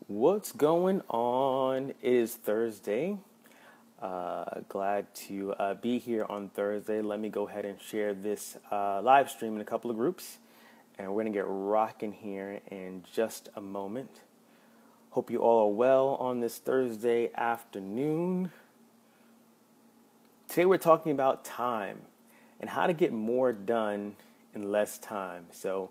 What's going on? It is Thursday. Glad to be here on Thursday. Let me go ahead and share this live stream in a couple of groups, and we're going to get rocking here in just a moment. Hope you all are well on this Thursday afternoon. Today we're talking about time and how to get more done in less time. So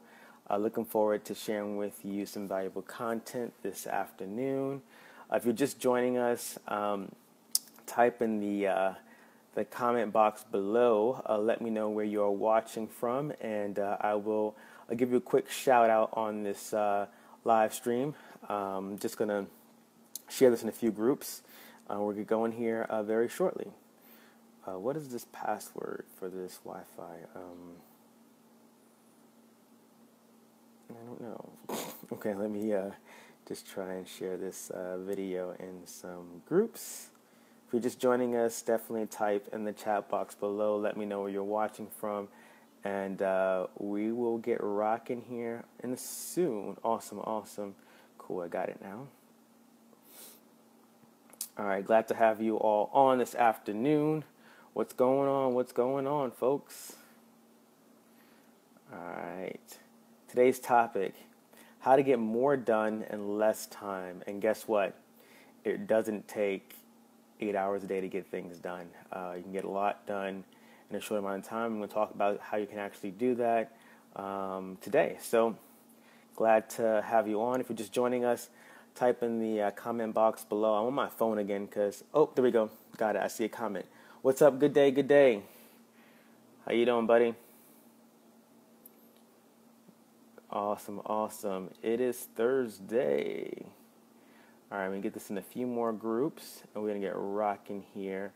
looking forward to sharing with you some valuable content this afternoon. If you're just joining us, type in the comment box below. Let me know where you're watching from, and I'll give you a quick shout out on this live stream. Just going to share this in a few groups. We're going to go in here very shortly. What is this password for this Wi-Fi? I don't know. Okay, let me just try and share this video in some groups. If you're just joining us, definitely type in the chat box below. Let me know where you're watching from, and we will get rocking here in soon. Awesome. Cool, I got it now. All right, glad to have you all on this afternoon. What's going on, folks? All right. Today's topic, how to get more done in less time. And guess what? It doesn't take 8 hours a day to get things done. You can get a lot done in a short amount of time. I'm going to talk about how you can actually do that today. So glad to have you on. If you're just joining us, type in the comment box below. I'm on my phone again because, there we go. Got it. I see a comment. What's up? Good day. How you doing, buddy? Awesome. It is Thursday. All right, I'm going to get this in a few more groups, and we're going to get rocking here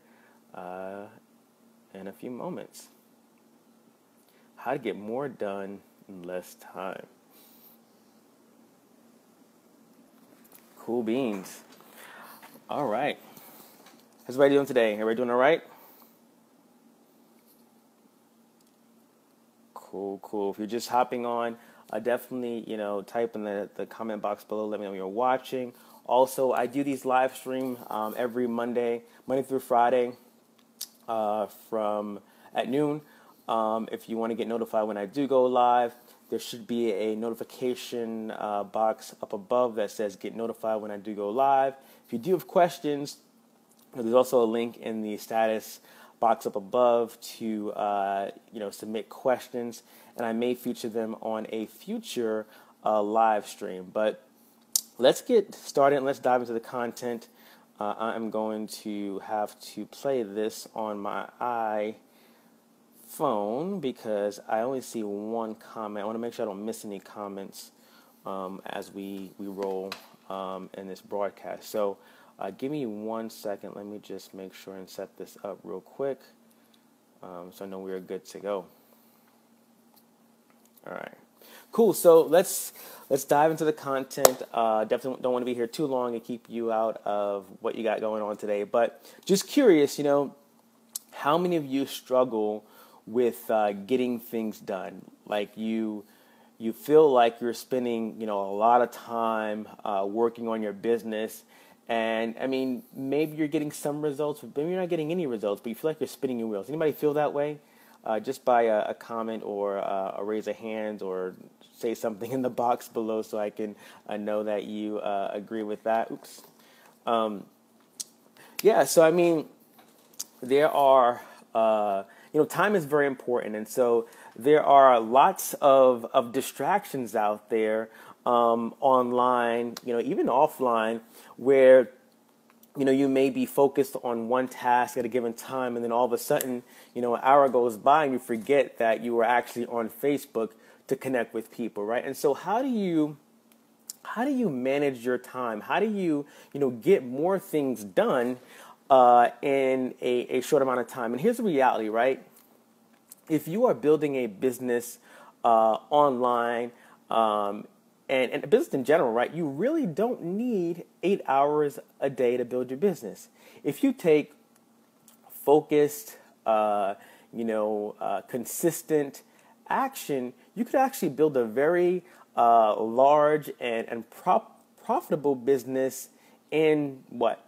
in a few moments. How to get more done in less time. Cool beans. All right. How's everybody doing today? Everybody doing all right? Cool. If you're just hopping on, definitely, type in the comment box below. Let me know you're watching. Also, I do these live stream every Monday through Friday from at noon. If you want to get notified when I do go live, there should be a notification box up above that says get notified when I do go live. If you do have questions, there's also a link in the status box up above to submit questions, and I may feature them on a future live stream. But let's get started and let's dive into the content. I'm going to have to play this on my iPhone because I only see one comment. I want to make sure I don't miss any comments as we roll in this broadcast. So give me 1 second. Let me just make sure and set this up real quick so I know we're good to go. All right. Cool. So let's dive into the content. Definitely don't want to be here too long and keep you out of what you got going on today. But just curious, how many of you struggle with getting things done? Like you feel like you're spending, a lot of time working on your business. And, maybe you're getting some results, but maybe you're not getting any results, but you feel like you're spinning your wheels. Anybody feel that way? Just by a comment or a raise a hand or say something in the box below so I can know that you agree with that. Oops. So, there are, time is very important. And so there are lots of distractions out there online, even offline, where you may be focused on one task at a given time, and then all of a sudden, an hour goes by and you forget that you were actually on Facebook to connect with people, right? And so how do you manage your time? How do you, get more things done in a short amount of time? And here's the reality, right? If you are building a business online, and a business in general, right, you really don't need 8 hours a day to build your business. If you take focused, consistent action, you could actually build a very large and profitable business in what,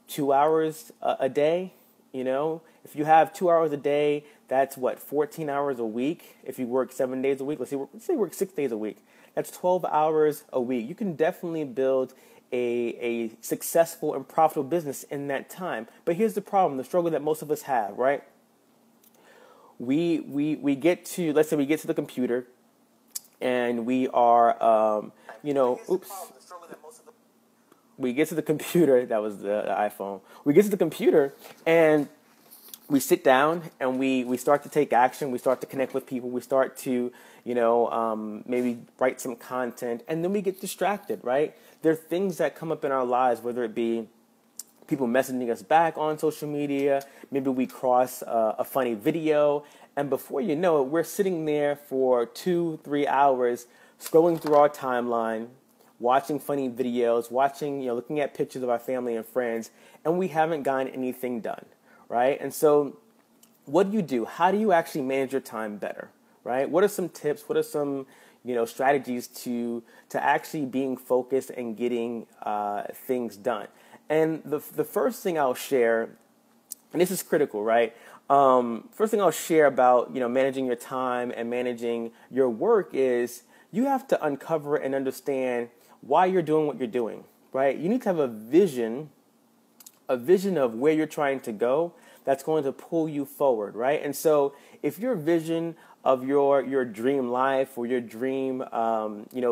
2 hours a day? You know, if you have 2 hours a day, that's what, 14 hours a week. If you work 7 days a week, let's say you work 6 days a week. That's 12 hours a week. You can definitely build a successful and profitable business in that time. But here's the problem, the struggle that most of us have, right? We get to, let's say we get to the computer and we are, we get to the computer, that was the iPhone. We get to the computer and we sit down and we start to take action. We start to connect with people. We start to, maybe write some content, and then we get distracted, right? There are things that come up in our lives, whether it be people messaging us back on social media, maybe we cross a funny video, and before you know it, we're sitting there for 2-3 hours scrolling through our timeline, watching funny videos, looking at pictures of our family and friends, and we haven't gotten anything done, right? And so what do? How do you actually manage your time better, right? What are some tips? What are some, strategies to actually being focused and getting things done? And the first thing I'll share, and this is critical, right? First thing I'll share about, managing your time and managing your work is you have to uncover and understand why you're doing what you're doing, right? You need to have a vision of where you're trying to go that's going to pull you forward, right? And so if your vision of your dream life or your dream,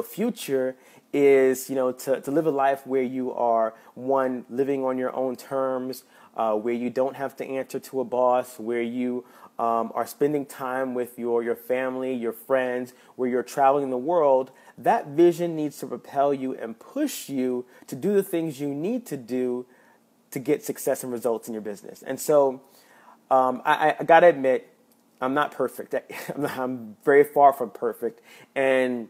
future is, to live a life where you are, one, living on your own terms, where you don't have to answer to a boss, where you are spending time with your family, your friends, where you're traveling the world, that vision needs to propel you and push you to do the things you need to do to get success and results in your business. And so I got to admit, I'm not perfect. I'm very far from perfect. And,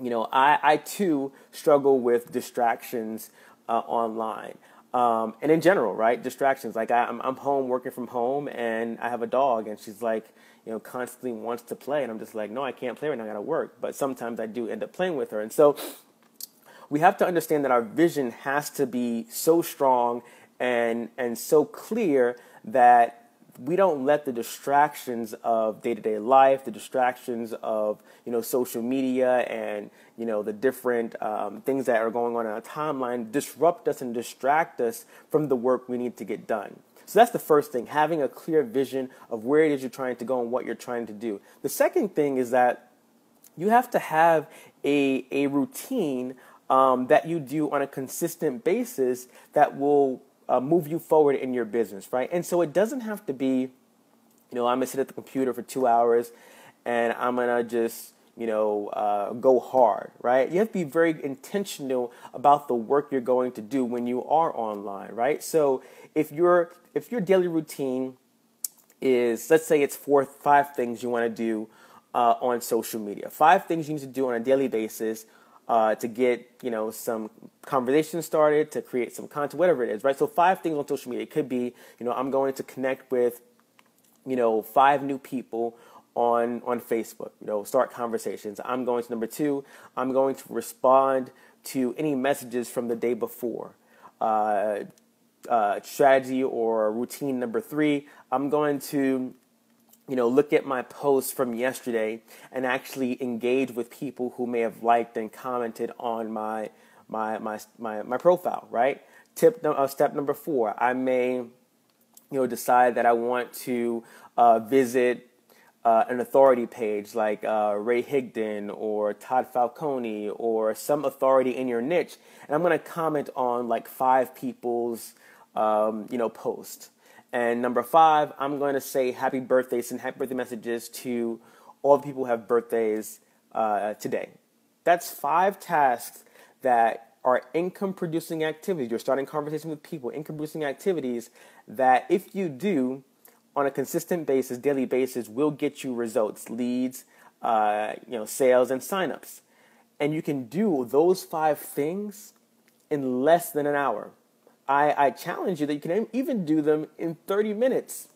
I too struggle with distractions online. And in general, right? Distractions. Like I'm home working from home and I have a dog and she's like, constantly wants to play. And I'm just like, no, I can't play right now. I got to work. But sometimes I do end up playing with her. And so we have to understand that our vision has to be so strong and so clear that we don't let the distractions of day-to-day life, the distractions of, social media and, the different things that are going on in our timeline disrupt us and distract us from the work we need to get done. So that's the first thing, having a clear vision of where it is you're trying to go and what you're trying to do. The second thing is that you have to have a routine that you do on a consistent basis that will move you forward in your business, right? And so it doesn't have to be, I'm going to sit at the computer for 2 hours and I'm going to just, go hard, right? You have to be very intentional about the work you're going to do when you are online, right? So if your daily routine is, let's say it's 5 things you want to do on social media, 5 things you need to do on a daily basis to get, some conversation started, to create some content, whatever it is, right? So 5 things on social media. It could be, I'm going to connect with, 5 new people on Facebook, start conversations. I'm going to, number 2, I'm going to respond to any messages from the day before. Strategy or routine number 3, I'm going to look at my posts from yesterday and actually engage with people who may have liked and commented on my profile, right? Step number 4, I may, decide that I want to visit an authority page like Ray Higdon or Todd Falcone or some authority in your niche, and I'm going to comment on like 5 people's, posts. And number 5, I'm going to say happy birthdays and happy birthday messages to all the people who have birthdays today. That's 5 tasks that are income-producing activities. You're starting conversation with people, income-producing activities that if you do on a consistent basis, daily basis, will get you results, leads, sales, and signups. And you can do those 5 things in less than an hour. I challenge you that you can even do them in 30 minutes,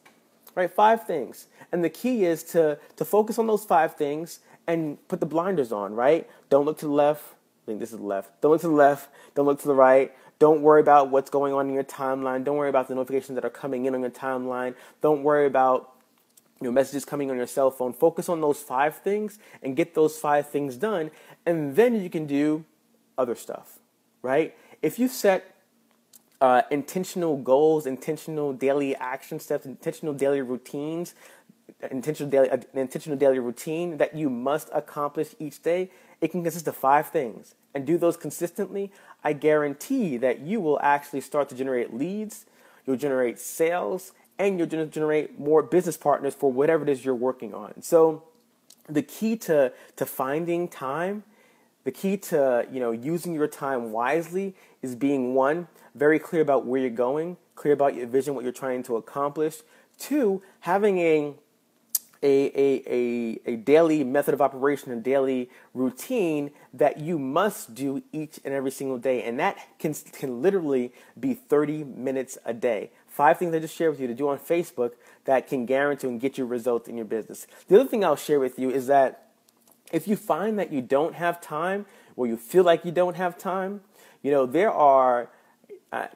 right? 5 things. And the key is to focus on those 5 things and put the blinders on, right? Don't look to the left. I think this is the left. Don't look to the left. Don't look to the right. Don't worry about what's going on in your timeline. Don't worry about the notifications that are coming in on your timeline. Don't worry about messages coming on your cell phone. Focus on those 5 things and get those 5 things done, and then you can do other stuff, right? If you set intentional goals, intentional daily action steps, intentional daily routines, intentional daily routine that you must accomplish each day, it can consist of 5 things. And do those consistently, I guarantee that you will actually start to generate leads, you'll generate sales, and you'll generate more business partners for whatever it is you're working on. So the key to finding time, the key to using your time wisely is being, 1, very clear about where you're going, clear about your vision, what you're trying to accomplish. 2, having a daily method of operation, a daily routine that you must do each and every single day. And that can literally be 30 minutes a day. 5 things I just shared with you to do on Facebook that can guarantee and get you results in your business. The other thing I'll share with you is that if you find that you don't have time, or you feel like you don't have time, there are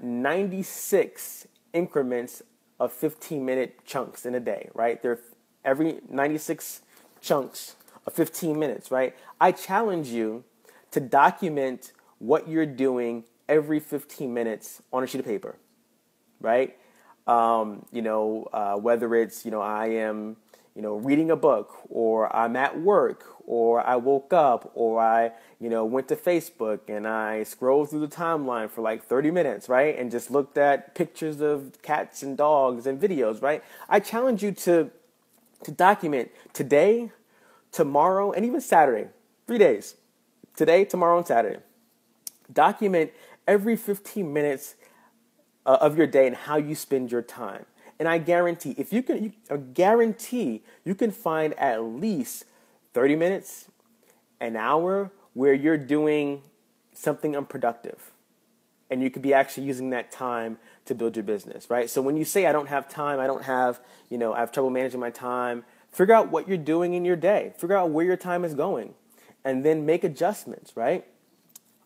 96 increments of 15-minute chunks in a day, right? There are every 96 chunks of 15 minutes, right? I challenge you to document what you're doing every 15 minutes on a sheet of paper, right? Whether it's, I am, reading a book, or I'm at work, or I woke up, or I, went to Facebook and I scrolled through the timeline for like 30 minutes, right? And just looked at pictures of cats and dogs and videos, right? I challenge you to document today, tomorrow, and even Saturday. 3 days. Today, tomorrow, and Saturday. Document every 15 minutes of your day and how you spend your time. And I guarantee, you can find at least 30 minutes, an hour, where you're doing something unproductive. And you could be actually using that time to build your business, right? So when you say, I don't have time, I have trouble managing my time, figure out what you're doing in your day. Figure out where your time is going. And then make adjustments, right?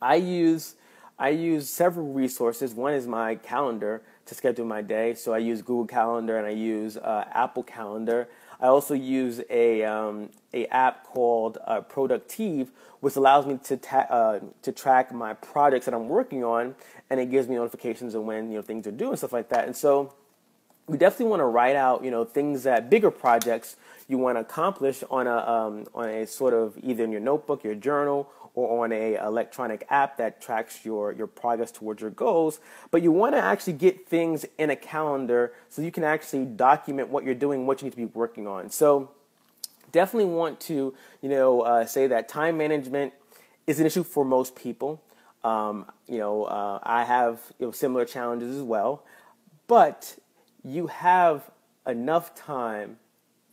I use several resources. One is my calendar to schedule my day. So I use Google Calendar and I use Apple Calendar. I also use a app called Productive, which allows me to track my projects that I'm working on, and it gives me notifications of when things are due and stuff like that. And so we definitely want to write out things that bigger projects you want to accomplish on a sort of either in your notebook, your journal, or on a electronic app that tracks your progress towards your goals. But you want to actually get things in a calendar so you can actually document what you're doing, what you need to be working on. So definitely want to say that time management is an issue for most people. I have similar challenges as well, but you have enough time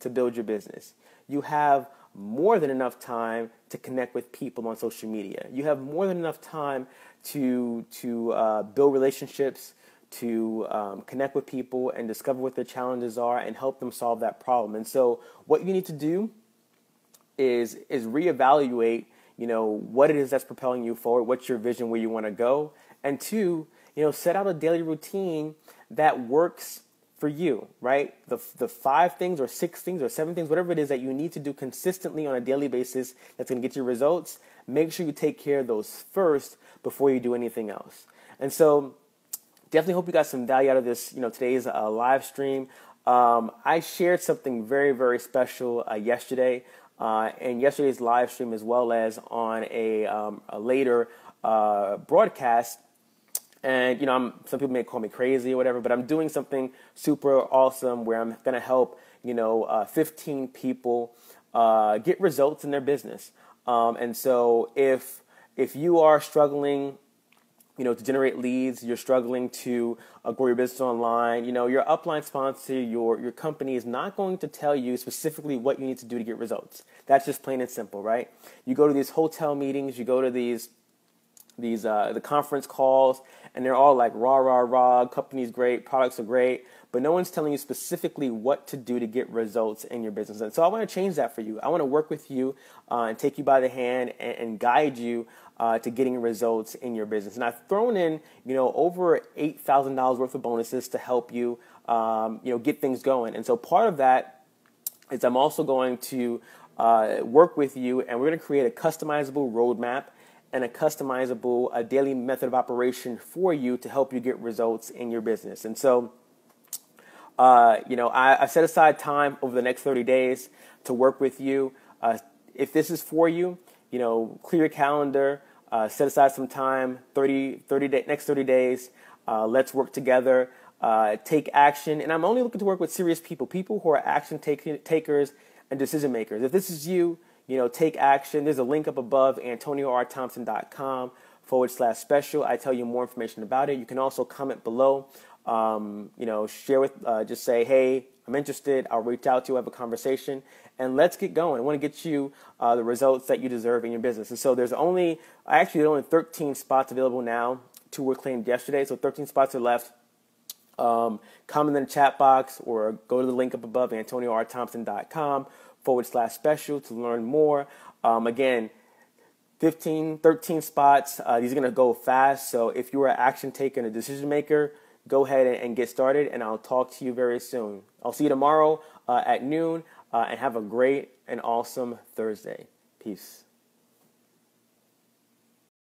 to build your business. You have more than enough time to connect with people on social media. You have more than enough time to build relationships, to connect with people and discover what their challenges are and help them solve that problem. And so what you need to do is reevaluate, what it is that's propelling you forward, what's your vision, where you want to go, and 2, set out a daily routine that works for you, right? The 5 things or 6 things or 7 things, whatever it is that you need to do consistently on a daily basis that's going to get you results, make sure you take care of those first before you do anything else. And so definitely hope you got some value out of this, today's live stream. I shared something very, very special yesterday, and yesterday's live stream, as well as on a later broadcast. And, some people may call me crazy or whatever, but I'm doing something super awesome where I'm going to help, 15 people get results in their business. And so if you are struggling, to generate leads, you're struggling to grow your business online, your upline sponsor, your company is not going to tell you specifically what you need to do to get results. That's just plain and simple, right? You go to these hotel meetings, you go to these the conference calls, and they're all like rah rah rah. Company's great, products are great, but no one's telling you specifically what to do to get results in your business. And so I want to change that for you. I want to work with you and take you by the hand and guide you to getting results in your business. And I've thrown in, over $8,000 worth of bonuses to help you, get things going. And so part of that is I'm also going to work with you, and we're going to create a customizable roadmap and a customizable daily method of operation for you to help you get results in your business. And so, I set aside time over the next 30 days to work with you. If this is for you, clear your calendar, set aside some time, next 30 days. Let's work together, take action. And I'm only looking to work with serious people who are action takers and decision makers. If this is you, take action. There's a link up above, AntonioRThompson.com/special. I tell you more information about it. You can also comment below, share with, just say, hey, I'm interested. I'll reach out to you, have a conversation, and let's get going. I want to get you the results that you deserve in your business. And so there are only 13 spots available now. 2 were claimed yesterday, so 13 spots are left. Comment in the chat box or go to the link up above, AntonioRThompson.com/special to learn more. Again, 13 spots. These are going to go fast. So if you are an action taker and a decision maker, go ahead and get started, and I'll talk to you very soon. I'll see you tomorrow at noon, and have a great and awesome Thursday. Peace.